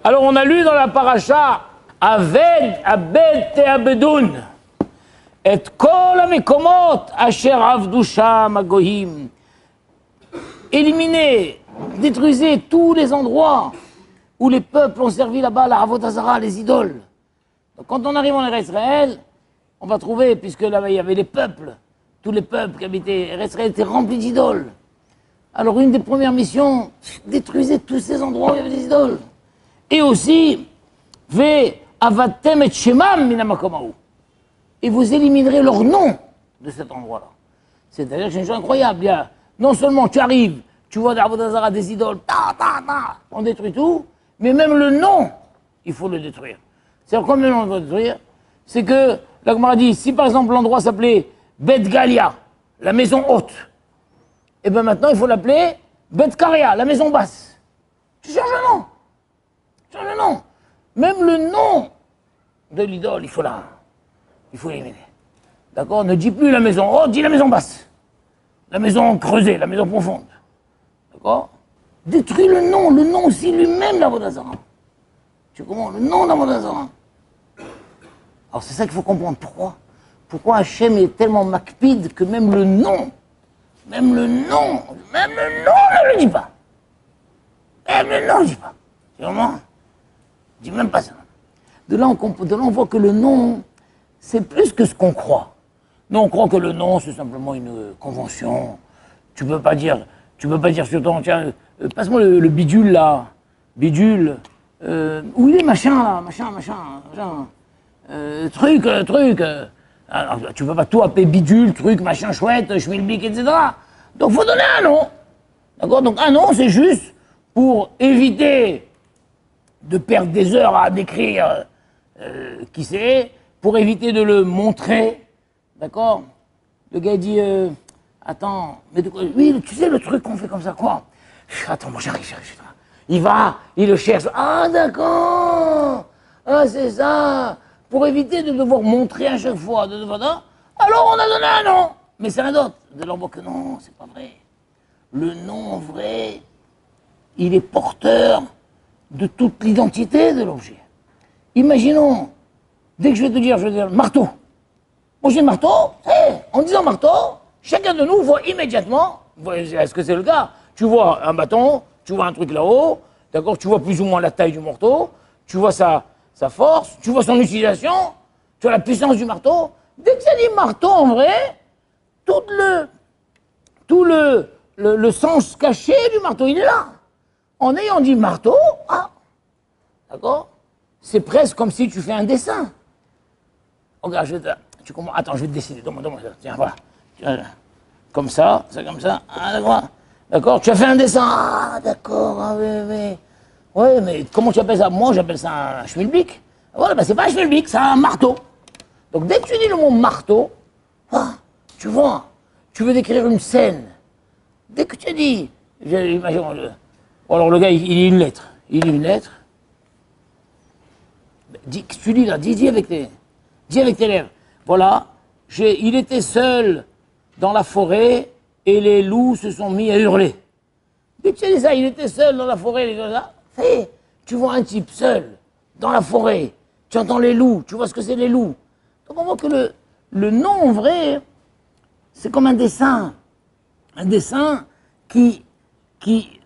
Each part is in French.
Alors on a lu dans la paracha Aved, Abed et Abedoun et kol hamekomot asher avdu sham hagoyim. Éliminez, détruisez tous les endroits où les peuples ont servi là-bas la Avodah Zara, les idoles. Donc, quand on arrive en Eretz Israël, on va trouver, puisque là-bas il y avait les peuples, tous les peuples qui habitaient Eretz Israël étaient remplis d'idoles. Alors une des premières missions, détruisez tous ces endroits où il y avait des idoles. Et aussi, avatem et shemam minamakomahu. Et vous éliminerez leur nom de cet endroit-là. C'est-à-dire que c'est une chose incroyable. Il y a, non seulement tu arrives, tu vois d'Avodah Zara des idoles, on détruit tout, mais même le nom, il faut le détruire. C'est-à-dire combien on doit détruire? C'est que, la Gemara dit, si par exemple l'endroit s'appelait Bet Galia, la maison haute, et bien maintenant il faut l'appeler Bet Karia, la maison basse. Tu changes le nom. Tu changes le nom. Même le nom de l'idole, il faut éliminer. D'accord? Ne dis plus la maison haute, dis la maison basse. La maison creusée, la maison profonde. D'accord? Détruis le nom aussi lui-même d'Avodah Zara. Tu comprends? Le nom d'Avodah Zara. Alors c'est ça qu'il faut comprendre. Pourquoi Hachem est tellement makpid que même le nom ne le dit pas. Même le nom ne le dit pas. C'est vraiment, dis même pas ça. De là, on voit que le nom, c'est plus que ce qu'on croit. Nous, on croit que le nom, c'est simplement une convention. Tu peux pas dire sur ton, tiens, passe-moi le bidule là, bidule, où il est machin là, machin, truc. Alors, tu peux pas tout appeler bidule, truc, machin chouette, schmilblick, etc. Donc faut donner un nom. D'accord? Donc un nom, c'est juste pour éviter de perdre des heures à décrire qui c'est, pour éviter de le montrer. D'accord? Le gars dit, attends, mais de quoi? Oui, tu sais le truc qu'on fait comme ça, quoi? Attends, moi j'arrive. Il va, il le cherche. Ah d'accord. Ah c'est ça. Pour éviter de devoir montrer à chaque fois, alors on a donné un nom. Mais c'est rien d'autre. De leur que non, c'est pas vrai. Le nom vrai, il est porteur de toute l'identité de l'objet. Imaginons, dès que je vais te dire marteau. Moi j'ai marteau, en disant marteau, chacun de nous voit immédiatement, est-ce que c'est le cas? Tu vois un bâton, tu vois un truc là-haut, d'accord? Tu vois plus ou moins la taille du marteau, tu vois sa force, tu vois son utilisation, tu vois la puissance du marteau. Dès que ça dit marteau, en vrai, tout le sens caché du marteau, il est là. En ayant dit marteau, d'accord? C'est presque comme si tu fais un dessin. Regarde, tu comprends? Attends, je vais te dessiner. Donne-moi ça. Tiens, voilà. Comme ça, comme ça. D'accord? Tu as fait un dessin. Ah, d'accord, oui. Oui, mais comment tu appelles ça? Moi, j'appelle ça un schmilblick. Voilà, c'est pas un schmilblick, c'est un marteau. Donc, dès que tu dis le mot marteau, tu vois, tu veux décrire une scène. Dès que tu dis, alors le gars, il lit une lettre. Tu dis là, dis avec tes lèvres. Voilà, il était seul dans la forêt et les loups se sont mis à hurler. Dès que tu dis ça, il était seul dans la forêt, les gens, tu vois un type seul dans la forêt, tu entends les loups, tu vois ce que c'est les loups. Donc on voit que le nom vrai, c'est comme un dessin qui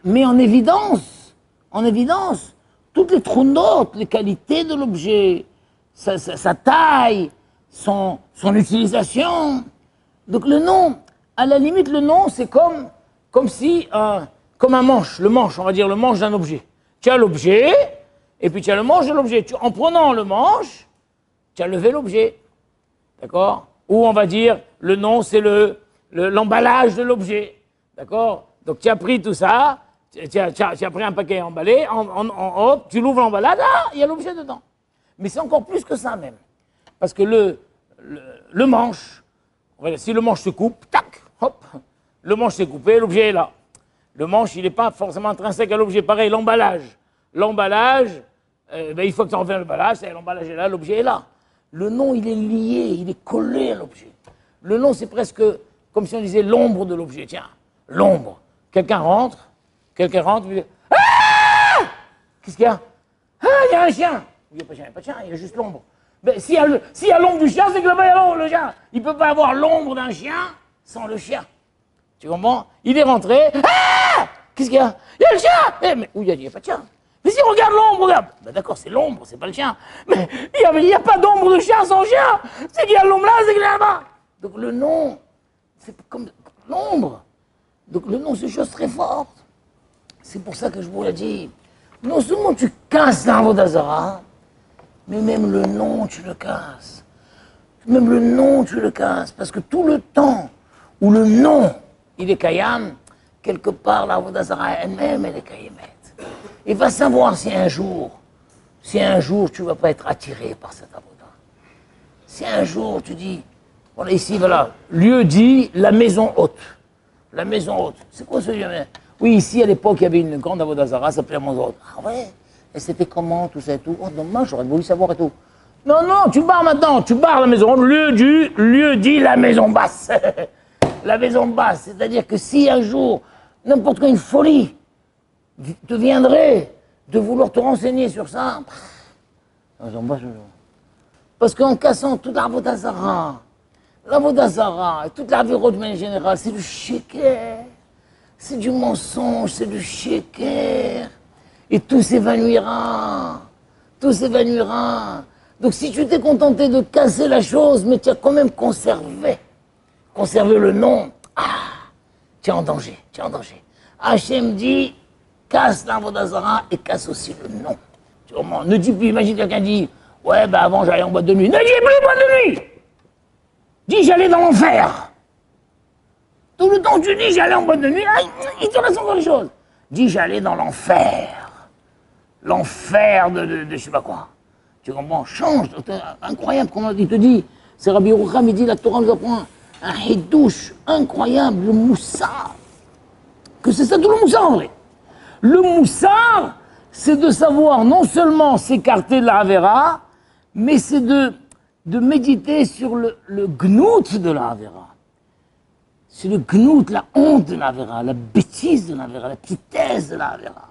met en évidence toutes les trous de notes, les qualités de l'objet, sa taille, son utilisation. Donc le nom, à la limite, le nom, c'est comme un manche, on va dire le manche d'un objet. Tu as l'objet, et puis tu as le manche de l'objet. En prenant le manche, tu as levé l'objet. D'accord? Ou on va dire, le nom, c'est l'emballage de l'objet. D'accord? Donc tu as pris tout ça, tu as pris un paquet emballé, hop, tu l'ouvres l'emballage, il y a l'objet dedans. Mais c'est encore plus que ça même. Parce que le manche, si le manche se coupe, tac, hop, le manche s'est coupé, l'objet est là. Le manche, il n'est pas forcément intrinsèque à l'objet. Pareil, l'emballage, il faut que tu enlèves l'emballage, l'emballage est là, l'objet est là. Le nom, il est lié, il est collé à l'objet. Le nom, c'est presque comme si on disait l'ombre de l'objet. Tiens, l'ombre. Quelqu'un rentre, il dit « Ah !» Qu'est-ce qu'il y a? Ah, il y a un chien. Il n'y a pas de chien, il y a juste l'ombre. Mais s'il y a l'ombre du chien, c'est que là-bas, il y a l'ombre, le chien. Il ne peut pas avoir l'ombre d'un chien sans le chien. Tu comprends? Il est rentré. Ah! Qu'est-ce qu'il y a? Il y a le chien! Mais où il n'y a pas de chien? Mais si on regarde l'ombre, regarde. Ben d'accord, c'est l'ombre, c'est pas le chien. Mais il n'y a pas d'ombre de chien sans chien. C'est qu'il y a l'ombre là, c'est qu'il y a là-bas. Donc le nom, c'est comme l'ombre. Donc le nom, c'est une chose très forte. C'est pour ça que je vous l'ai dit. Non seulement tu casses l'Avodazara, mais même le nom, tu le casses. Même le nom, tu le casses. Parce que tout le temps où le nom, il est Kayam, quelque part, l'Avodazara elle-même, elle est Kayemet. Et va savoir si un jour, tu ne vas pas être attiré par cette Avoda. Si un jour, tu dis, voilà, ici, voilà, lieu dit la maison haute. La maison haute. C'est quoi ce lieu? Oui, ici, à l'époque, il y avait une grande Avodazara, ça s'appelait la maison haute. Ah ouais? Et c'était comment, tout ça et tout? Oh, dommage, j'aurais voulu savoir et tout. Non, non, tu barres maintenant, tu barres la maison haute, lieu dit la maison basse. La maison basse, c'est-à-dire que si un jour, n'importe quoi, une folie, te viendrait de vouloir te renseigner sur ça, la maison basse, parce qu'en cassant toute l'Avodazara, et toute la vie de manière générale, c'est du sheker, c'est du mensonge, c'est du sheker, et tout s'évanouira, tout s'évanouira. Donc si tu t'es contenté de casser la chose, mais tu as quand même conservé le nom, tu es en danger, tu es en danger. Hachem dit, casse l'Avodazara et casse aussi le nom. Tu vois, ne dis plus, imagine quelqu'un dit, ouais, ben avant j'allais en boîte de nuit. Ne dis plus boîte de nuit! Dis j'allais dans l'enfer. Tout le temps tu dis j'allais en boîte de nuit, il te reste encore les choses. Dis j'allais dans l'enfer. L'enfer de je sais pas quoi. Tu comprends? Change, incroyable comment il te dit. C'est Rabbi Yerucham, il dit la Torah nous apprend un hidouche incroyable, le moussard. Que c'est ça tout le moussard en vrai. Le moussard, c'est de savoir non seulement s'écarter de la Havera, mais c'est de méditer sur le gnout de la Havera. C'est le gnout, la honte de la Havera, la bêtise de la Havera, la petitesse de la Havera.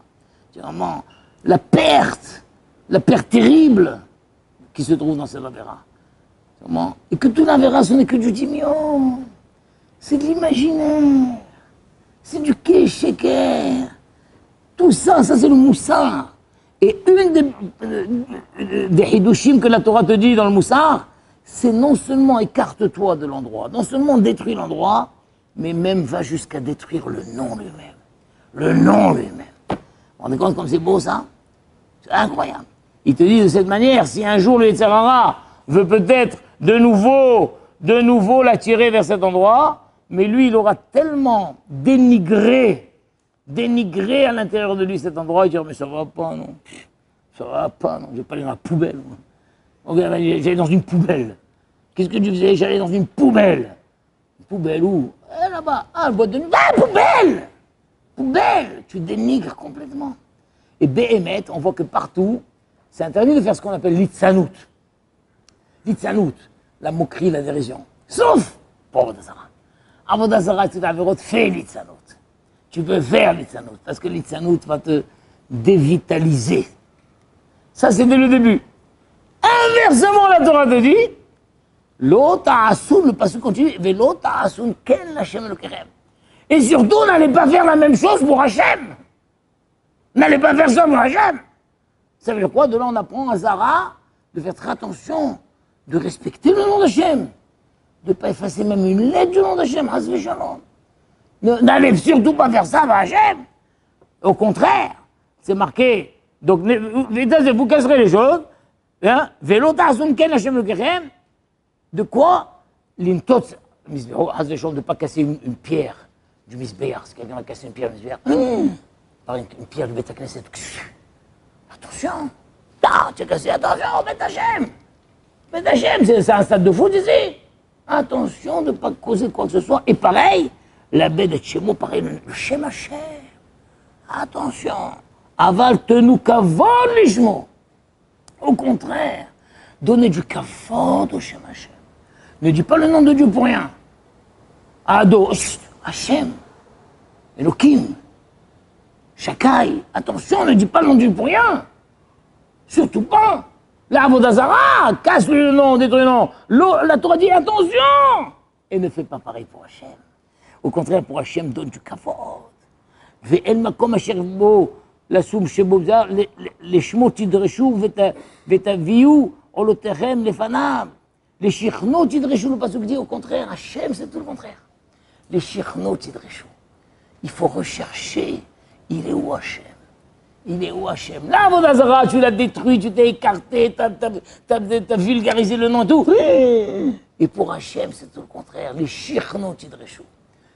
C'est vraiment la perte terrible qui se trouve dans cette Havera. Et que tout l'Havera, ce n'est que du dimion. C'est de l'imaginaire. C'est du kécheker. Tout ça, c'est le moussard. Et une des hidushim que la Torah te dit dans le moussard, c'est non seulement écarte-toi de l'endroit, non seulement détruis l'endroit, mais même va jusqu'à détruire le nom lui-même. Le nom lui-même. Vous vous rendez compte comme c'est beau ça? C'est incroyable. Il te dit de cette manière, si un jour le Yetzer Hara veut peut-être de nouveau l'attirer vers cet endroit, mais lui il aura tellement dénigré à l'intérieur de lui cet endroit, il dit mais ça va pas, non. Ça va pas, non. Je vais pas aller dans la poubelle. J'allais dans une poubelle. Qu'est-ce que tu faisais? J'allais dans une poubelle. Une poubelle où? Là-bas. Ah, boîte de nuit. Ah, poubelle! Poubelle! Tu dénigres complètement. Et Béhémet, on voit que partout, c'est interdit de faire ce qu'on appelle l'itzanout. L'itzanout, la moquerie, la dérision. Sauf pour Avodazara. Avodazara, c'est un verrou de fait l'itzanout. Tu peux faire l'itzanout, parce que l'itzanout va te dévitaliser. Ça, c'est dès le début. Inversement, la Torah te dit, l'autre le passage continue, ken l'Hashem le kerem. Et surtout, n'allez pas faire la même chose pour Hachem. N'allez pas faire ça pour Hachem. Ça veut dire quoi? De là, on apprend à Zara de faire très attention, de respecter le nom d'Hachem, de ne pas effacer même une lettre du nom d'Hachem, Hasve Shalom. N'allez surtout pas faire ça à Hachem. Au contraire, c'est marqué. Donc, vous casserez les choses. Hein? De quoi? L'intot, de ne pas casser une pierre du misbéar. Si quelqu'un va casser une pierre du misbéar, une pierre du Beth Knesset. Attention. Ah, tu as cassé, attention, Beth Hachem. Beth Hachem, c'est un stade de foot ici. Attention de ne pas causer quoi que ce soit. Et pareil, la baie de Tchémo, pareil, le Shem Hachem. Attention. Aval tenu kavod lishmo. Au contraire, donnez du kavod au Shem Hachem. Ne dis pas le nom de Dieu pour rien. Ado, Hachem, Elohim, Shakai. Attention, ne dis pas le nom de Dieu pour rien. Surtout pas. La Avodah Zarah, casse le nom, détruit le nom. La Torah dit attention. Et ne fais pas pareil pour Hachem. Au contraire, pour Hachem, donne du kavod. Ve'el makom asher bo lasum shebo b'zar les shmot tidreshu v'taviu olotechem lefanav. Les shichnot tidreshu, le pasuk dit au contraire, Hachem c'est tout le contraire. Les shichnot tidreshu. Il faut rechercher, il est où Hachem? Il est où Hachem? Là, Avodah Zarah, tu l'as détruit, tu t'es écarté, t'as vulgarisé le nom et tout. Et pour Hachem, c'est tout le contraire. Les shichnot tidreshu.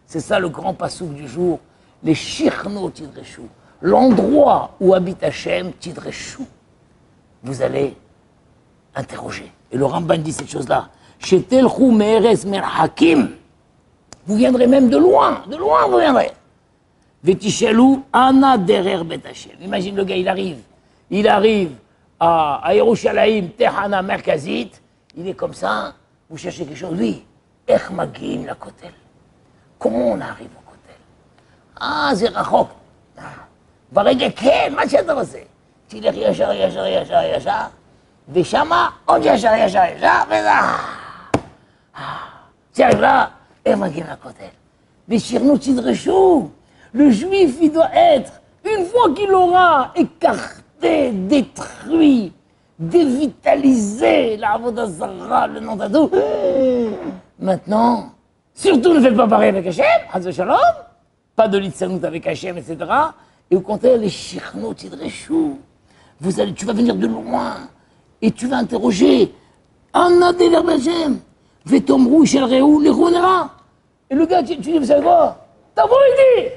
C'est ça le grand passouk du jour. Les shichnot tidreshu. L'endroit où habite Hachem, tidreshu. Vous allez interroger. Et le Ramban dit cette chose-là. Shetelchu me'eretz merhakim. Vous viendrez même de loin vous viendrez. Vetishalou ana derer bet Hachem. Imagine le gars, il arrive à Yerushalayim, Tehana Merkazit, il est comme ça, vous cherchez quelque chose, oui, Ech magim la kotel. Comment on arrive au kotel? Ah, c'est rachok. ברגע כן, מה שאתה רוצה. תלך ישר, ישר, ישר, ישר, ושמה עוד ישר, ישר, ישר, תarrive là, איך מגיעים לכותל? בשירנות תדרשו. Le juif, il doit être, une fois qu'il aura écarté, détruit, dévitalisé la Avodah Zarah, le nom d'Adou, maintenant, surtout ne faites pas pareil avec Hachem, Hazve Shalom, pas de litzanout avec Hachem, etc. Et au contraire, les shichnot tidreshu, tu vas venir de loin, et tu vas interroger, Anna de l'Herbachem, Vetomrou, Shelreou, l'Erounera. Et le gars, tu dis, vous savez quoi? T'as beau lui dire,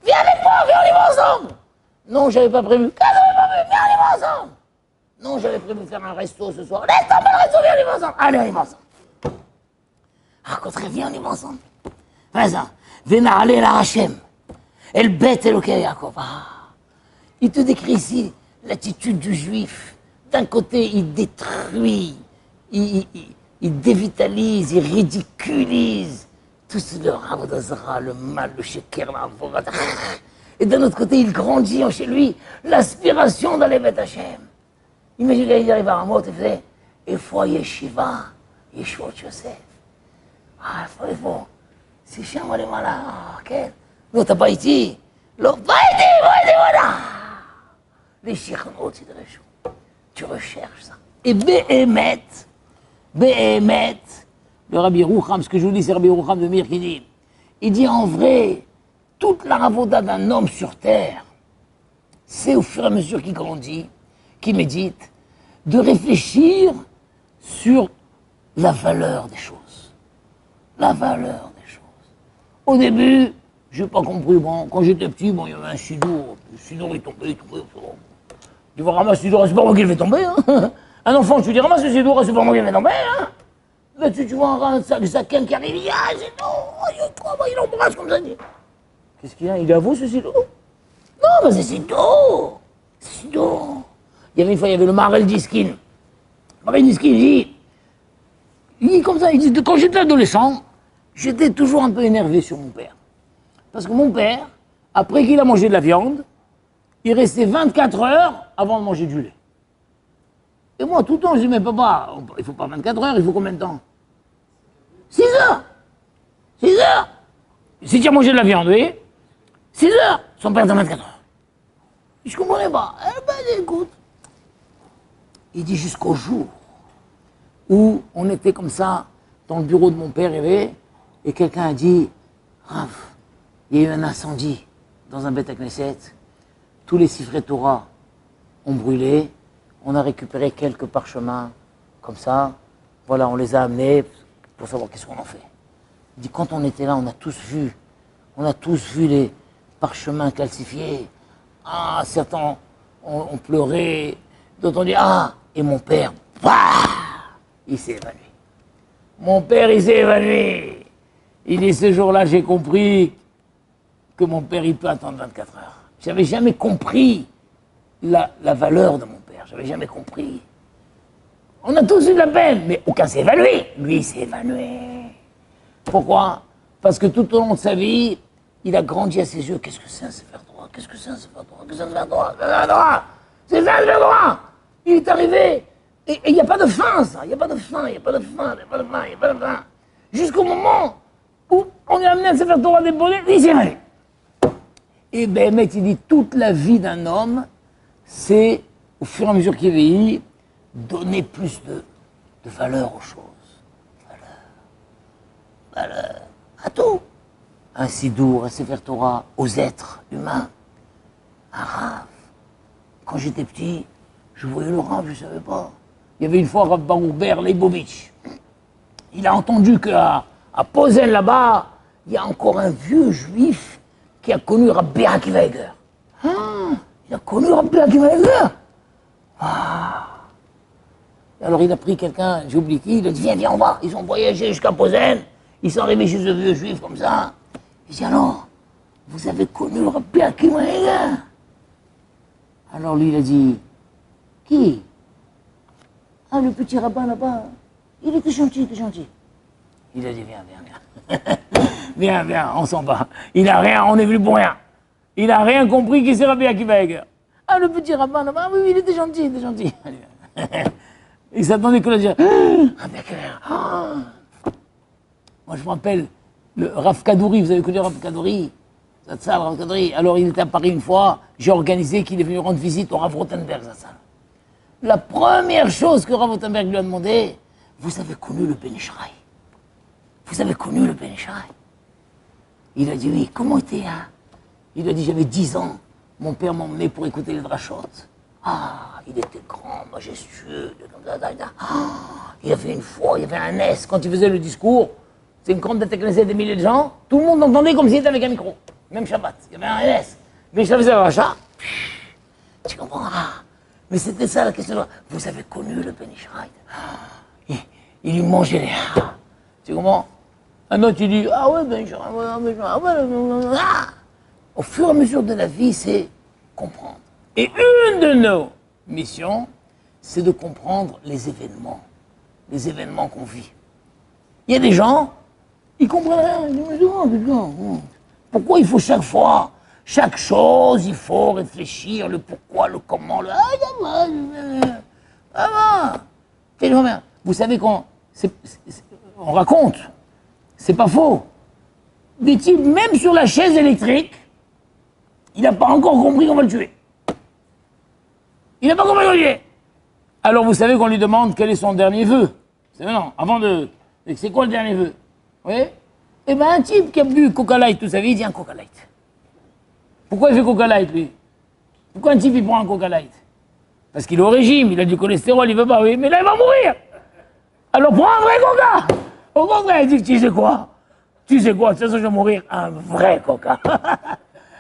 viens avec moi, viens, on y va ensemble. Non, j'avais pas prévu. Qu'est-ce que j'avais pas prévu? Viens, on y va ensemble. Non, j'avais prévu de faire un resto ce soir. Laisse tomber le resto, viens, on y va ensemble. Allez, on y va ensemble. Ah, contraire, viens, on y va ensemble. Fais ça. Viens aller la Hachem. El Bet Elokei Yaakov. Il te décrit ici l'attitude du juif. D'un côté, il détruit, il dévitalise, il ridiculise tout le Avodah Zarah, le mal, le sheker, la. Et d'un autre côté, il grandit en chez lui l'aspiration d'aller Bet Hachem. Imagine, il arrive à Ramot et faisait il faut Yeshiva, Yeshua Yosef. Ah, il faut. C'est chiant, les malins. Ok. Non, t'as pas été. Voilà. Les shichnot tidreshu. Tu recherches ça. Et Behemet, le Rabbi Roucham, ce que je vous dis, c'est Rabbi Roucham de Mir qui dit, il dit en vrai, toute la ravoda d'un homme sur terre, c'est au fur et à mesure qu'il grandit, qu'il médite, de réfléchir sur la valeur des choses. La valeur des choses. Au début, je n'ai pas compris, bon, quand j'étais petit, bon, il y avait un sidour, le sidour est tombé, tu vas ramasser le sidour, c'est pas moi qui le fais tomber, hein. Un enfant, tu lui dis ramasse le sidour, c'est pas moi qui le fais tomber, hein. Là, tu vois un saquin qui arrive, c'est tout, il embrasse comme ça, dit. Qu'est-ce qu'il y a? Il est à vous, ce sidour? Non, mais c'est sidour. C'est sidour. Il y avait une fois, il y avait le Marel Diskin. Marel Diskin, il dit comme ça, il dit, quand j'étais adolescent, j'étais toujours un peu énervé sur mon père. Parce que mon père, après qu'il a mangé de la viande, il restait 24 heures avant de manger du lait. Et moi, tout le temps, je dis, mais papa, il ne faut pas 24 heures, il faut combien de temps? 6 heures. 6 heures. Si tu as mangé de la viande, oui, 6 heures, son père dans 24 heures. Je ne comprenais pas. Eh ben, écoute. Il dit jusqu'au jour où on était comme ça, dans le bureau de mon père, et quelqu'un a dit, Rav, il y a eu un incendie dans un Beth Knesset, tous les siffrets Torah ont brûlé, on a récupéré quelques parchemins, comme ça, voilà, on les a amenés pour savoir qu'est-ce qu'on en fait. Il dit, quand on était là, on a tous vu les parchemins calcifiés. Ah, certains ont pleuré, d'autres ont dit, ah, et mon père, il s'est évanoui. Mon père, il s'est évanoui. Il dit, ce jour-là, j'ai compris que mon père, il peut attendre 24 heures. J'avais jamais compris la valeur de mon père. J'avais jamais compris. On a tous eu de la peine, mais aucun s'est évanoui. Lui, il s'est évanoui. Pourquoi? Parce que tout au long de sa vie, il a grandi à ses yeux. Qu'est-ce que c'est un sefer Torah? Qu'est-ce que c'est un sefer Torah? Qu'est-ce que c'est un sefer Torah? C'est ça, un sefer Torah! Il est arrivé, et il n'y a pas de fin, ça. Il n'y a pas de fin, il n'y a pas de fin, il n'y a pas de fin, il n'y a pas de fin. Jusqu'au moment où on est amené à se faire Torah déposer, il s'est allé. Et ben, mec, il dit, toute la vie d'un homme, c'est, au fur et à mesure qu'il vieillit, donner plus de valeur aux choses. Valeur à tout. Un Sidour, un Sefer Torah, aux êtres humains. Un Rav. Quand j'étais petit, je voyais le Rav, je ne savais pas. Il y avait une fois Rav Baruch Leibovitch. Il a entendu qu'à Posen, là-bas, il y a encore un vieux juif qui a connu Rabbi Akiva Eiger. Il a connu Rabbi Akiva Eiger. Alors il a pris quelqu'un, j'ai oublié qui, il a dit viens, on va. Ils ont voyagé jusqu'à Posen, ils sont arrivés chez ce vieux juif comme ça. Il dit alors, vous avez connu Rabbi Akiva Eiger? Alors lui il a dit, qui? Ah, le petit rabbin là-bas, il était gentil, il était gentil. Il a dit viens. viens, on s'en va. Il a rien, on est venu pour rien. Il a rien compris qui c'est Rabbi Akiva Eiger. Ah, le petit rabbin là-bas, oui, il était gentil, il était gentil. Il s'attendait que le dire. Rabbi Akiva Eiger. Moi, je me rappelle le Rav Kadouri, vous avez connu Rav Kadouri? Zatzal, Rav Kadouri. Alors, il était à Paris une fois, j'ai organisé qu'il est venu rendre visite au Rav Rothenberg, Zatzal. La première chose que Rav Rothenberg lui a demandé, vous avez connu le Ben Ish Chai? Vous avez connu le Ben Ish Chai? Il a dit oui, comment était hein? Il a dit j'avais 10 ans, mon père m'emmenait pour écouter les drachot. Ah, il était grand, majestueux, il avait une foi, il avait un S. Quand il faisait le discours, c'est une grande détecnée des milliers de gens, tout le monde entendait comme s'il était avec un micro. Même Shabbat, il y avait un S. Mais je faisais le rachat. Tu comprends? Mais c'était ça la question. Vous avez connu le Ben Ish Chai? Il lui mangeait les... Tu comprends? Un autre, il dit, ah ouais, Ben Ish Chai, Au fur et à mesure de la vie, c'est comprendre. Et une de nos missions, c'est de comprendre les événements qu'on vit. Il y a des gens, ils comprennent rien. Ils disent, pourquoi il faut chaque fois, chaque chose, il faut réfléchir, le pourquoi, le comment, le... Vous savez qu'on raconte, c'est pas faux. Des types, même sur la chaise électrique, il n'a pas encore compris qu'on va le tuer. Il n'a pas compris qu'on va le tuer. Alors vous savez qu'on lui demande quel est son dernier vœu. C'est non, avant de... C'est quoi le dernier vœu? Oui. Eh bien un type qui a bu Coca Light toute sa vie, il dit un Coca Light. Pourquoi il fait Coca Light lui? Pourquoi un type il prend un Coca Light? Parce qu'il est au régime, il a du cholestérol, il veut pas, oui, mais là il va mourir. Alors prends un vrai Coca. Au contraire, il dit, tu sais quoi? De toute façon je vais mourir, un vrai Coca.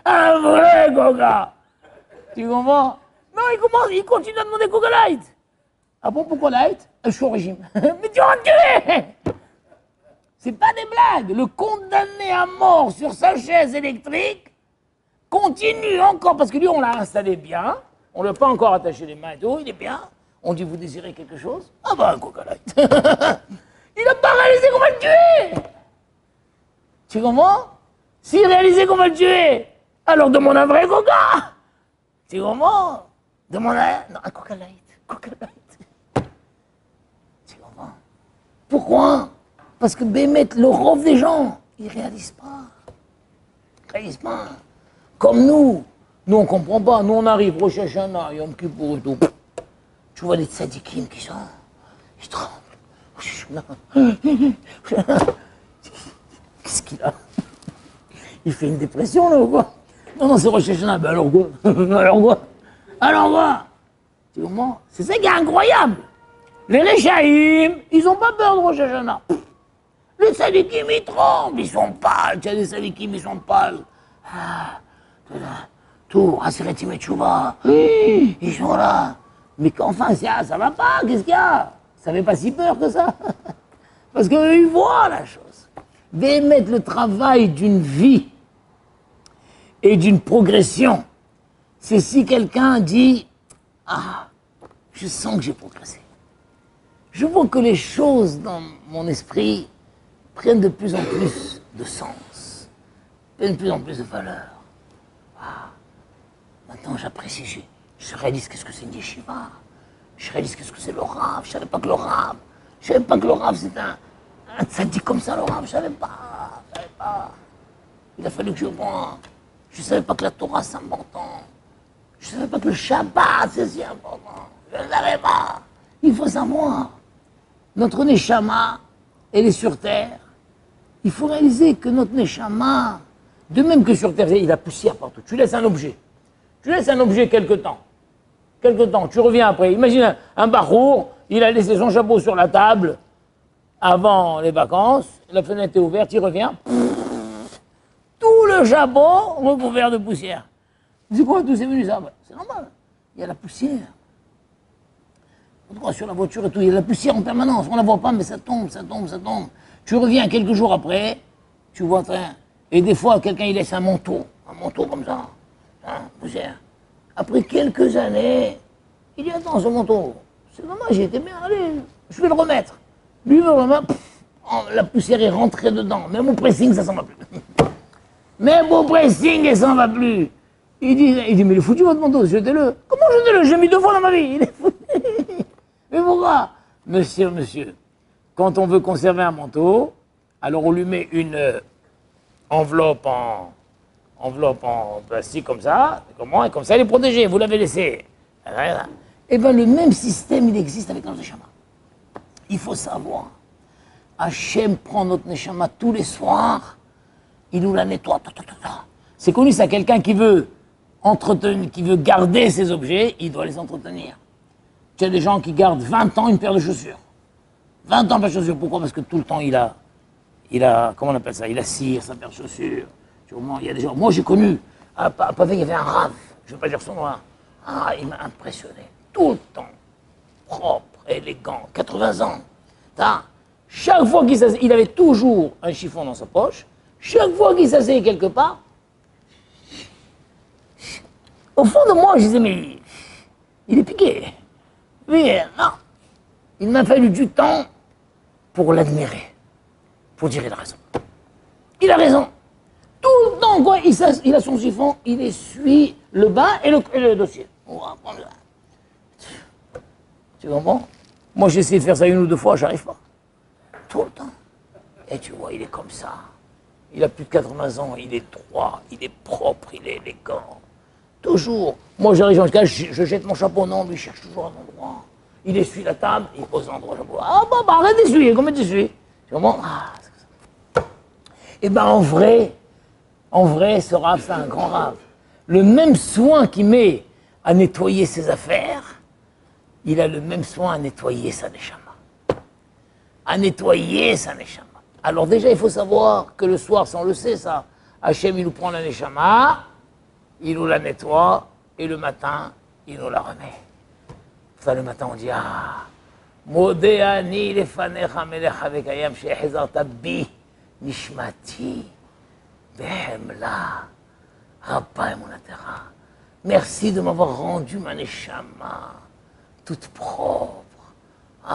Un vrai Coca. Tu comprends? Non, il continue à demander Coca Light. Ah bon, pourquoi Light? Je suis au régime. Mais tu vas te tuer. C'est pas des blagues. Le condamné à mort sur sa chaise électrique continue encore, parce que lui, on l'a installé bien. On ne l'a pas encore attaché les mains et tout. Il est bien. On dit, vous désirez quelque chose? Ah bah, un Coca Light. Il n'a pas réalisé qu'on va le tuer. Tu comprends? S'il réalisait qu'on va le tuer, alors demande un vrai Coca. Tu comprends? Demande un Coca Light. Coca Light. Tu comprends? Pourquoi? Parce que Bémet, le rôle des gens, ils ne réalisent pas. Ils ne réalisent pas. Comme nous on ne comprend pas. Nous, on arrive, Rosh Hashanah, Yom Kippour et tout. Tu vois les tzadikim qui sont, ils tremblent. Qu'est-ce qu'il a? Il fait une dépression, là, ou quoi? Non, c'est Rosh Hashanah. Ben alors quoi? Alors quoi? Tu comprends? C'est ça qui est incroyable. Les Réchaïm, ils n'ont pas peur de Rosh Hashanah. Les Sadikim, ils tremblent, ils sont pâles. Tu as des Sadikim, ils sont pâles. Tout, Asiretim et Tchouba. Ils sont là. Mais enfin, ça va pas, qu'est-ce qu'il y a? Ça fait pas si peur que ça. Parce qu'eux, ils voient la chose. D'émettre le travail d'une vie et d'une progression, c'est si quelqu'un dit « Ah, je sens que j'ai progressé. Je vois que les choses dans mon esprit prennent de plus en plus de sens, prennent de plus en plus de valeur. Ah, maintenant j'apprécie, je réalise qu'est-ce que c'est une yeshiva. Je réalise qu'est-ce que c'est le Rav. Je savais pas que le Rav, c'est un tzaddik comme ça, le Rav. Je savais pas. Il a fallu que je vois. Je savais pas que la Torah c'est important. Je savais pas que le Shabbat c'est si important. Je ne savais pas. Il faut savoir. Notre Neshama, elle est sur terre. Il faut réaliser que notre Neshama, de même que sur terre, il y a la poussière partout. Tu laisses un objet. Quelque temps, tu reviens après. Imagine un bachour, il a laissé son chapeau sur la table avant les vacances, la fenêtre est ouverte, il revient, tout le chapeau recouvert de poussière. C'est quoi tout c'est venu ça? C'est normal, il y a la poussière. Sur la voiture et tout, il y a la poussière en permanence, on ne la voit pas, mais ça tombe. Tu reviens quelques jours après, tu vois, et des fois, quelqu'un il laisse un manteau comme ça. Poussière. Après quelques années, il dit attends, ce manteau, c'est dommage, il était bien, allez, je vais le remettre. Lui veut le remettre, la poussière est rentrée dedans. Même au pressing, ça s'en va plus. Il dit mais il est foutu votre manteau, jetez-le. Comment jetez-le? J'ai mis 2 fois dans ma vie. Il est foutu. Mais pourquoi? Monsieur, quand on veut conserver un manteau, alors on lui met une enveloppe en plastique comme ça, et comme ça, elle est protégée, vous l'avez laissé. Eh bien, le même système, il existe avec notre Neshama. Il faut savoir, Hachem prend notre Neshama tous les soirs, il nous la nettoie. C'est connu, ça, quelqu'un qui veut garder ses objets, il doit les entretenir. Tu as des gens qui gardent 20 ans une paire de chaussures. 20 ans une paire de chaussures, pourquoi? Parce que tout le temps, il a, comment on appelle ça? Il a cire sa paire de chaussures. Il y a des gens, moi j'ai connu, à Pavé, il y avait un Rav, je ne veux pas dire son nom, il m'a impressionné, tout le temps, propre, élégant, 80 ans. Chaque fois qu'il s'asseyait, il avait toujours un chiffon dans sa poche, chaque fois qu'il s'asseyait quelque part, au fond de moi, je disais, mais il est piqué. Mais non, il m'a fallu du temps pour l'admirer, pour dire il a raison. Il a raison. Tout le temps, quoi, il a son chiffon, il essuie le bas et le dossier. On va prendre ça. Tu comprends? Moi, j'ai essayé de faire ça 1 ou 2 fois, j'arrive pas. Tout le temps. Et tu vois, il est comme ça. Il a plus de 80 ans, il est droit, il est propre, il est élégant. Toujours. Moi, j'arrive dans le cas, je jette mon chapeau, non, lui, il cherche toujours un endroit. Il essuie la table, il pose l'endroit, chapeau. Ah, bah, arrête d'essuyer, comment tu essuies? Tu comprends? Eh bien, en vrai, ce Rav, c'est un grand Rav. Le même soin qu'il met à nettoyer ses affaires, il a le même soin à nettoyer sa neshama. Alors déjà, il faut savoir que le soir, ça on le sait ça, Hachem, il nous prend la neshama, il nous la nettoie, et le matin, il nous la remet. Ça, le matin, on dit, Modéani lefanecha melech havekayam she'ehezarta bi nishmati. Merci de m'avoir rendu ma neshama toute propre.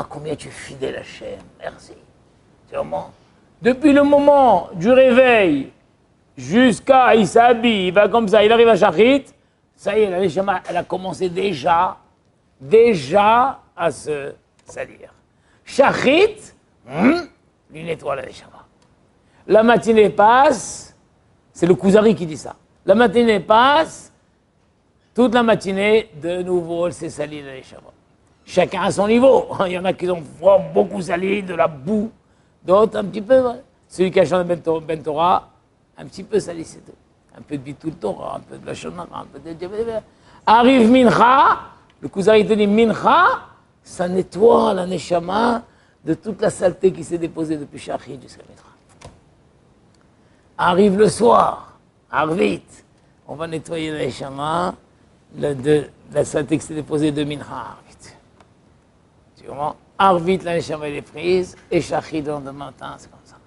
Combien tu es fidèle à Hachem. Merci. Depuis le moment du réveil jusqu'à il s'habille, il va comme ça, il arrive à Shachrit, ça y est, la neshama, elle a commencé déjà à se salir. Shachrit, lui nettoie la neshama. La matinée passe. C'est le Kuzari qui dit ça. La matinée passe, toute la matinée, de nouveau, elle s'est salie la neshama. Chacun à son niveau. Il y en a qui ont beaucoup sali, de la boue, d'autres un petit peu. Celui qui a chanté Ben Torah, un petit peu sali, c'est tout. Un peu de Bitul Torah, un peu de la Shonara, un peu de... Arrive Mincha, le Kuzari te dit Mincha, ça nettoie la neshama de toute la saleté qui s'est déposée depuis Shachrit jusqu'à Mitra. Arrive le soir, Arvit, on va nettoyer la neshama de la saleté qui s'est déposée de Mincha, Arvit. Tu comprends? Arvit, la neshama elle est prise, et Shachrit le lendemain matin, c'est comme ça.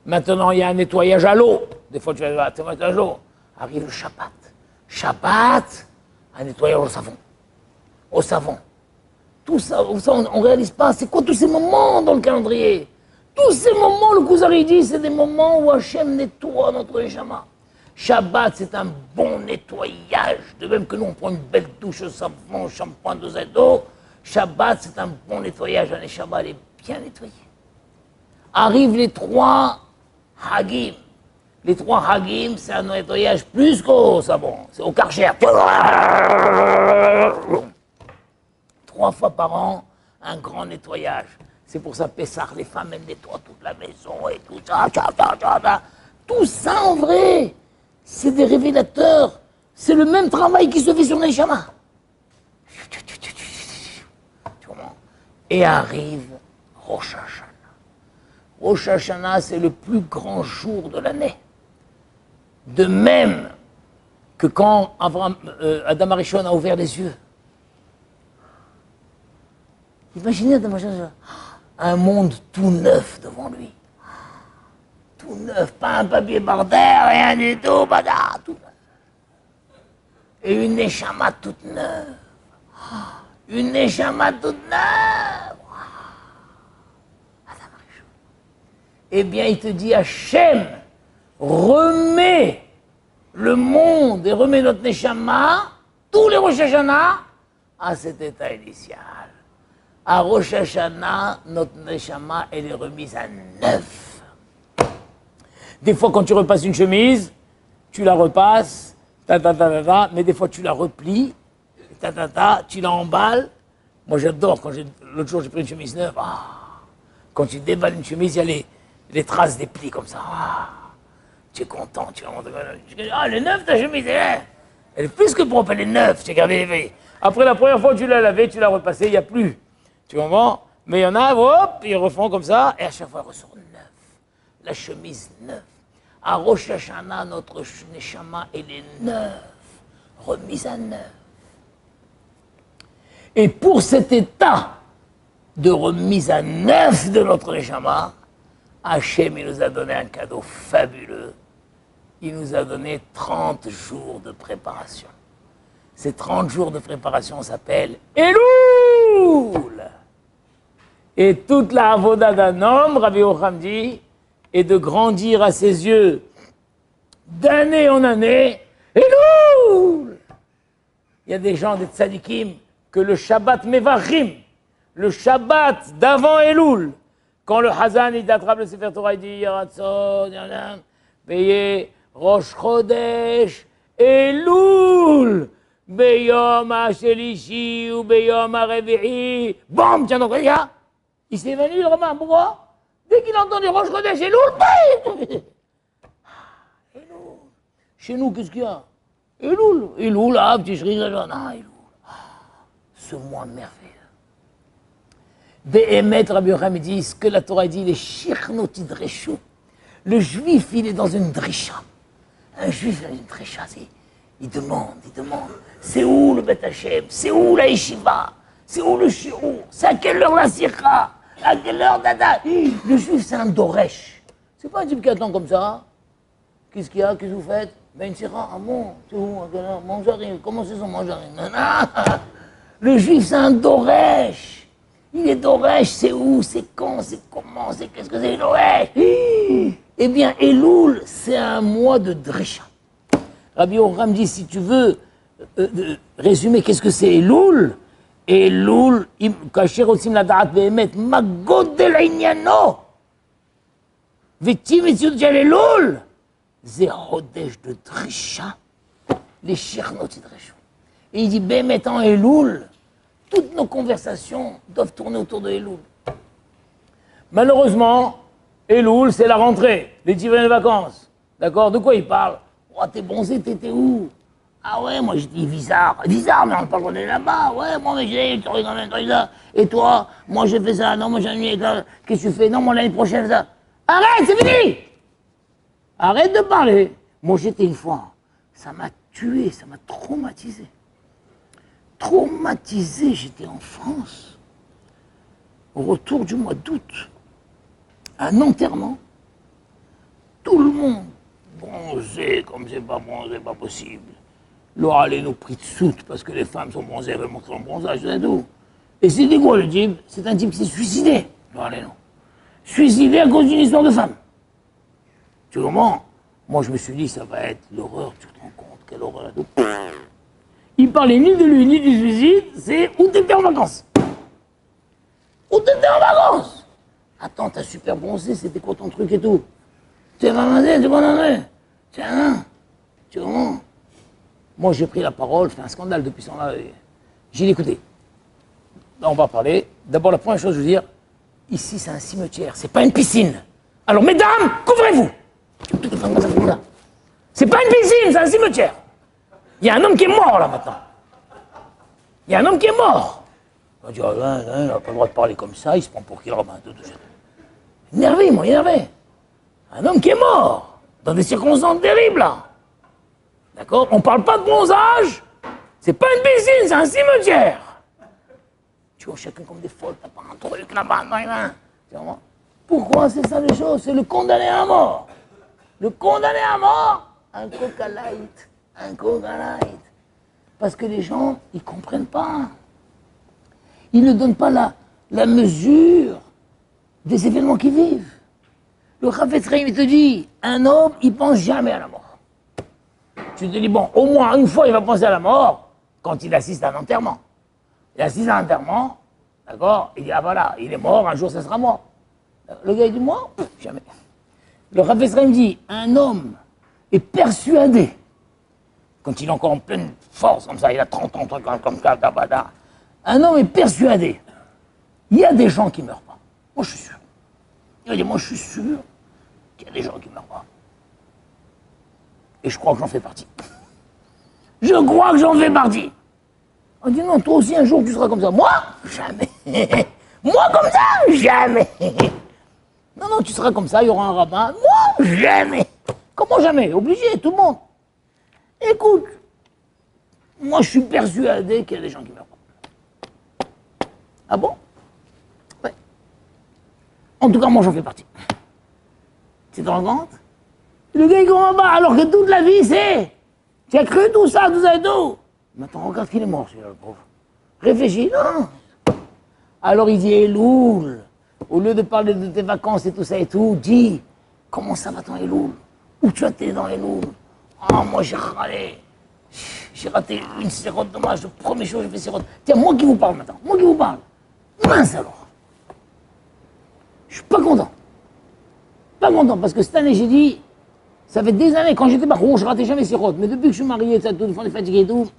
Maintenant, il y a un nettoyage à l'eau. Des fois, tu vas voir, nettoyage à l'eau. Arrive le Shabbat. Shabbat, un nettoyage au savon. Tout ça, on ne réalise pas. C'est quoi tous ces moments dans le calendrier? Tous ces moments, le Kuzari dit, c'est des moments où Hachem nettoie notre neshama. Shabbat, c'est un bon nettoyage. De même que nous, on prend une belle douche au savon, shampoing, 2 d'eau. Shabbat, c'est un bon nettoyage. Un Neshama, elle est bien nettoyée. Arrivent les 3 Hagim. Les 3 Hagim, c'est un nettoyage plus qu'au savon. C'est au Karcher. 3 fois par an, un grand nettoyage. C'est pour ça, Pessah, les femmes, elles nettoient toute la maison et tout ça. Tout ça, en vrai, c'est des révélateurs. C'est le même travail qui se fait sur les Neshama. Et arrive Rosh Hashanah. Rosh Hashanah, c'est le plus grand jour de l'année. De même que quand Adam Arishon a ouvert les yeux. Imaginez Adam Arishon, un monde tout neuf devant lui. Tout neuf, pas un papier par terre, rien du tout, tout neuf. Et une Neshama toute neuve. Une Neshama toute neuve. Eh bien, il te dit, Hachem, remets le monde et remets notre Neshama, tous les Rosh Hashanah, à cet état initial. À Rosh Hashanah, notre Neshama, elle est remise à neuf. Des fois, quand tu repasses une chemise, tu la repasses, mais des fois, tu la replies, tu la emballes. Moi, j'adore, l'autre jour, j'ai pris une chemise neuve. Quand tu déballes une chemise, il y a les traces des plis comme ça. Tu es content, tu vas montrer. Elle est neuve ta chemise, elle est plus que propre, elle est neuve, tu as gardé les veilles. Après la première fois que tu l'as lavée, tu l'as repassée, il n'y a plus. Tu comprends? Mais il y en a, hop, ils refont comme ça, et à chaque fois, elle ressort neuve. La chemise neuve. À Rosh Hashanah, notre Neshama, elle est neuve, remise à neuf. Et pour cet état de remise à neuf de notre Neshama, Hachem, il nous a donné un cadeau fabuleux. Il nous a donné 30 jours de préparation. Ces 30 jours de préparation s'appellent Elul. Et toute la avoda d'un homme, Rabbi Yocham dit, est de grandir à ses yeux d'année en année. Elul. Il y a des gens, des tzadikim, que le Shabbat Mevachim, le Shabbat d'avant Elul, quand le Hazan il attrape le Sefer Torah, il dit Yaratzon, Beye Rosh Chodesh, Elul, Beyom HaShelishi ou Beyom HaRevi'i. Bam, tiens donc, regarde, il s'est évanoui le Raman. Pourquoi? Dès qu'il entend les Rosh Chodesh, Elul, Elul. Chez nous, qu'est-ce qu'il y a? Elul, Elul, petit shri, non, Elul. Ce mois merveilleux. Be'emet, Rabbi Yocham dit, ce que la Torah dit, les shirnoti dreshu. Le juif, il est dans une drisha. Un juif, il a une drisha, il demande. C'est où le Beth Hashem? C'est où la yeshiva? C'est où le shiur? C'est à quelle heure la sikha? À quelle heure dada? Le juif, c'est un doresh. C'est pas un type qui attend comme ça. Qu'est-ce qu'il y a? Qu'est-ce que vous faites? Ben une sikha. Ah bon? C'est où? À quelle heure? Manjarim. Comment c'est son manjarim? Le juif, c'est un doresh. Il est doresh, c'est où, c'est quand, c'est comment, c'est qu'est-ce que c'est doresh? Eh bien, Elul, c'est un mois de drisha. Rabbi Yocham dit, si tu veux résumer qu'est-ce que c'est Elul, Elul, kasher otzim lada'at be'emet, ma godel inyano, ve'tim etziut shel Elul, ze chodesh de drisha, les shirnot yidreshu. Et il dit, be'emet en Elul, toutes nos conversations doivent tourner autour de Elul. Malheureusement, Elul, c'est la rentrée, les divines vacances. D'accord? De quoi il parle? Oh, t'es bronzé, t'étais où? Ah ouais, moi j'étais bizarre. Bizarre, mais on parle pas de là-bas. Ouais, moi j'ai quand même un truc là. Et toi? Moi j'ai fait ça. Non, moi j'ai annulé ça. Qu'est-ce que tu fais? Non, moi l'année prochaine ça. Arrête, c'est fini! Arrête de parler. Moi j'étais une fois. Ça m'a tué, ça m'a traumatisé. Traumatisé, j'étais en France, au retour du mois d'août, un enterrement, tout le monde bronzé, comme c'est pas bronzé, pas possible. L'oral nous pris de soute parce que les femmes sont bronzées, elles veulent montrer leur bronzage, c'est tout. Et c'est quoi le type? C'est un type qui s'est suicidé. L'oral non. Suicidé à cause d'une histoire de femme. Tu comprends? Moi je me suis dit, ça va être l'horreur, tu te rends compte, quelle horreur. Il parlait ni de lui, ni du suicide, c'est où t'étais en vacances. Où t'étais en vacances? Attends, t'as super bronzé, c'était quoi ton truc et tout? T'es ramassé, tu m'en es? Tiens, tu vois? Moi, j'ai pris la parole, fait un scandale depuis ce temps-là. J'ai dit, écoutez, là, on va parler. D'abord, la première chose, je veux dire, ici, c'est un cimetière, c'est pas une piscine. Alors, mesdames, couvrez-vous. C'est pas une piscine, c'est un cimetière. Il y a un homme qui est mort, là, maintenant. Il y a un homme qui est mort. On dit, oh, là, il n'a pas le droit de parler comme ça, il se prend pour qui, le Robin? Énervé, moi, énervé. Un homme qui est mort, dans des circonstances terribles, là. D'accord? On parle pas de bronzage, c'est pas une piscine, c'est un cimetière. Tu vois, chacun comme des folles, t'as pas un truc là-bas, pourquoi c'est ça les choses? C'est le condamné à mort. Le condamné à mort, un Coca Light, un Coca Light. Parce que les gens, ils comprennent pas. Ils ne donnent pas la mesure des événements qu'ils vivent. Le Chafetz Chaim, il te dit, un homme, il pense jamais à la mort. Tu te dis, bon, au moins une fois, il va penser à la mort quand il assiste à un enterrement. Il assiste à un enterrement, d'accord? Il dit, ah voilà, il est mort, un jour, ça sera mort. Le gars, il dit, moi, jamais. Le Chafetz Chaim dit, un homme est persuadé, quand il est encore en pleine force, comme ça, il a 30 ans, comme ça, un homme est persuadé, il y a des gens qui ne meurent pas. Moi, je suis sûr. Il dit, moi, je suis sûr qu'il y a des gens qui ne meurent pas. Et je crois que j'en fais partie. Je crois que j'en fais partie. On dit, non, toi aussi, un jour, tu seras comme ça. Moi, jamais. Moi, comme ça, jamais. Non, non, tu seras comme ça, il y aura un rabbin. Moi, jamais. Comment jamais? Obligé, tout le monde. Écoute, moi, je suis persuadé qu'il y a des gens qui meurent pas. Ah bon? Ouais. En tout cas, moi, j'en fais partie. Tu te rends compte? Le gars, il comprend pas, alors que toute la vie, c'est... Tu as cru tout ça et tout. Maintenant, regarde qu'il est mort, celui-là, le pauvre. Réfléchis, non. Alors, il dit, Elul, au lieu de parler de tes vacances et tout ça et tout, dis, comment ça va ton Elul? Où tu as été dans Elul? Ah, moi, j'ai râlé. J'ai raté une sérote, dommage, le premier jour, j'ai fait sérote. Tiens, moi qui vous parle maintenant, moi qui vous parle. Mince alors. Je suis pas content. Pas content, parce que cette année, j'ai dit, ça fait des années, quand j'étais baron, je ratais jamais sérote. Mais depuis que je suis marié, ça, tout, on est fatigué et tout.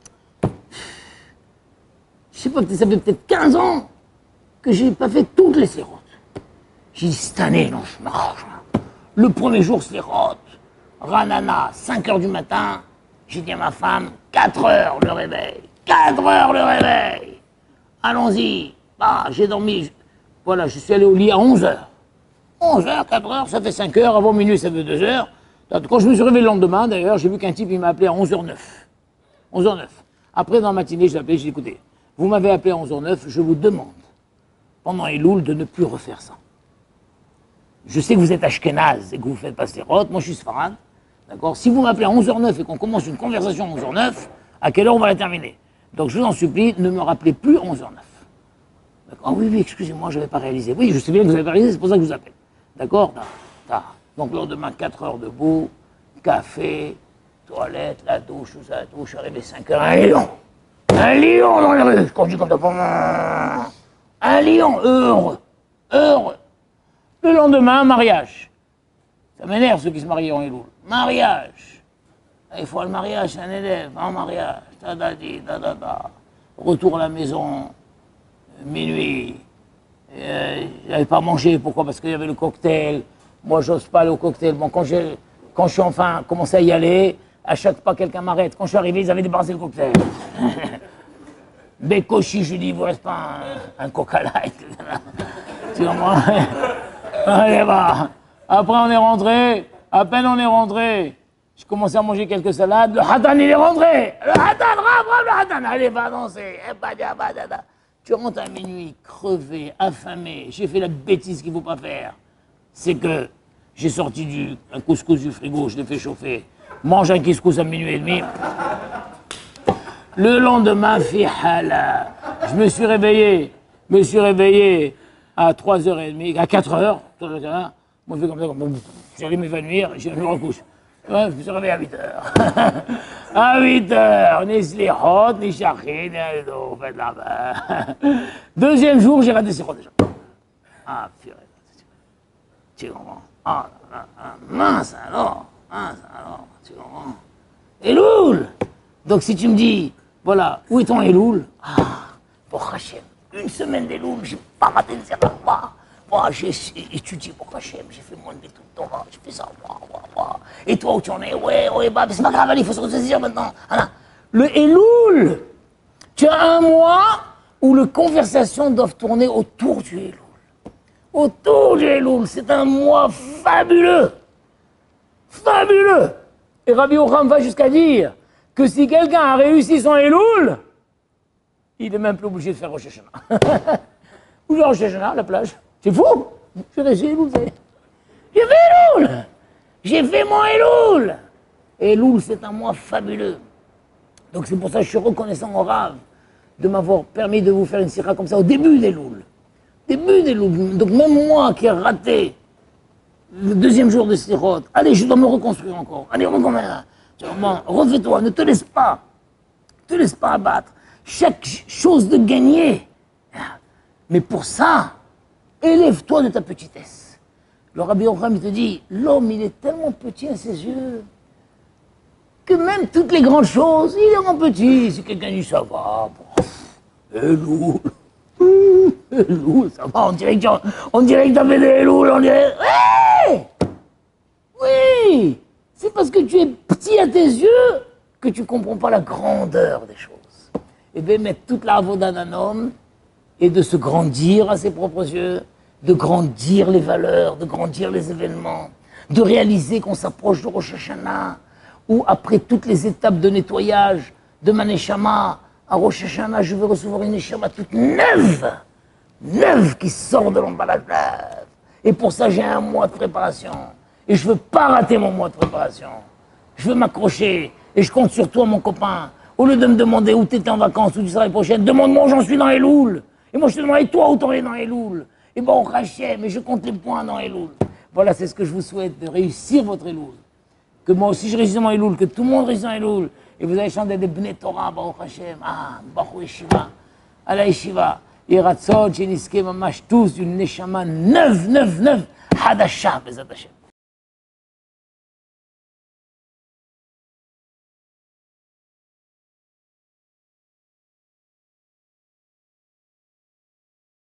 Je sais pas, ça fait peut-être 15 ans que j'ai pas fait toutes les sérotes. J'ai dit, cette année, non, je m'arrange. Le premier jour, sérote. Ranana, 5 h du matin. J'ai dit à ma femme, 4 h le réveil. 4 h le réveil. Allons-y. Bah, j'ai dormi. Voilà, je suis allé au lit à 11 h. 11 h, 4 h, ça fait 5 h. Avant minuit, ça fait 2 h. Quand je me suis réveillé le lendemain, d'ailleurs, j'ai vu qu'un type, il m'a appelé à 11 h 09. 11 h 09. Après, dans la matinée, je l'ai appelé, j'ai dit, écoutez, vous m'avez appelé à 11 h 09, je vous demande, pendant Elul, de ne plus refaire ça. Je sais que vous êtes ashkénaze et que vous faites pas sérote, moi je suis sfarad, d'accord? Si vous m'appelez à 11 h 09 et qu'on commence une conversation à 11 h 09, à quelle heure on va la terminer? Donc je vous en supplie, ne me rappelez plus à 11 h 09. D'accord? Ah oui, oui, excusez-moi, je n'avais pas réalisé. Oui, je sais bien que vous n'avez pas réalisé, c'est pour ça que je vous appelle. D'accord? Donc le lendemain, 4 h debout, café, toilette, la douche, tout ça, tout. Je suis arrivé 5 h, un lion. Un lion dans les rues. Quand je dis comme ça, un lion, heureux, heureux. Le lendemain, mariage. Ça m'énerve ceux qui se marient en Elul. Mariage. Il faut le mariage, c'est un élève, un mariage. Retour à la maison, minuit. J'avais pas mangé, pourquoi? Parce qu'il y avait le cocktail. Moi, j'ose pas aller au cocktail. Bon, quand je suis enfin commencé à y aller, à chaque pas, quelqu'un m'arrête. Quand je suis arrivé, ils avaient débarrassé le cocktail. Bécochi, je lui dis, il vous reste pas un Coca Light. Tu vois, moi. Allez, bah. Après, on est rentré. À peine on est rentré. Je commençais à manger quelques salades. Le Hatan, il est rentré. Le Hatan, bravo, le Hatan. Allez, va danser. Tu rentres à minuit, crevé, affamé. J'ai fait la bêtise qu'il ne faut pas faire. C'est que j'ai sorti un couscous du frigo, je l'ai fait chauffer. Mange un couscous à minuit et demi. Le lendemain, fihala. Je me suis réveillé à 3h30, à 4h. Moi, je fais comme ça, j'allais m'évanouir, je me recouche. Ouais, je me suis réveillé à 8h. À 8h, ni slihot, ni shachin, ni faites là-bas. Deuxième jour, j'ai raté sérote déjà. Ah, purée. Tu comprends? Ah, là, là, mince alors, tu comprends? Elul! Donc si tu me dis, voilà, où est ton Elul? Ah, pour Hachem, une semaine d'Elul, j'ai pas raté une séance. Moi, j'ai étudié pour Hachem, j'ai fait mon tout le temps, j'ai fait ça. Et toi, où tu en es? Ouais, bah, c'est pas grave, allez, il faut se ressaisir maintenant. Voilà. Le Elul, tu as un mois où les conversations doivent tourner autour du Elul. Autour du Elul, c'est un mois fabuleux. Fabuleux. Et Rabbi Yocham va jusqu'à dire que si quelqu'un a réussi son Elul, il n'est même plus obligé de faire Rosh Hashanah. Ou le Rosh Hashanah, la plage. C'est fou. J'ai réussi Elul, ça y est. J'ai fait Elul. J'ai fait mon Elul. Elul, c'est un mois fabuleux. Donc c'est pour ça que je suis reconnaissant au Rav de m'avoir permis de vous faire une sira comme ça au début d'Elul. Début d'Elul. Donc même moi qui ai raté le deuxième jour de Sirot, allez, je dois me reconstruire encore. Allez, recommence. Refais-toi, ne te laisse pas. Ne te laisse pas abattre. Chaque chose de gagner. Mais pour ça, élève-toi de ta petitesse. Le Rabbi Yocham, il te dit, l'homme, il est tellement petit à ses yeux que même toutes les grandes choses, il est en petit. Si quelqu'un dit, ça va, Elul, ça va, on dirait que t'as fait des Elul, on dirait, ouais, oui, c'est parce que tu es petit à tes yeux que tu comprends pas la grandeur des choses. Et bien, mettre toute la avoda d'un homme et de se grandir à ses propres yeux, de grandir les valeurs, de grandir les événements, de réaliser qu'on s'approche de Rosh Hashanah, où après toutes les étapes de nettoyage de ma neshama, à Rosh Hashanah, je veux recevoir une neshama toute neuve qui sort de l'emballage neuve. Et pour ça, j'ai un mois de préparation. Et je veux pas rater mon mois de préparation. Je veux m'accrocher. Et je compte sur toi, mon copain. Au lieu de me demander où tu étais en vacances, où tu seras l'année prochaine, demande-moi où j'en suis dans Elul. Et moi, je te demande, et toi, où t'en es dans Elul? Et bon, Hachem, et je compte les points dans Elul. Voilà, c'est ce que je vous souhaite, de réussir votre Elul. Que moi aussi je réussis mon Elul, que tout le monde réussit dans Elul. Et vous allez chanter des Bnei Torah, Baruch Hashem, Baruch Yeshiva, à la Yeshiva. Et Ratzon, Sheniske, Mamash, tous, une Neshama neuve, Hadasha, Bezat Hashem.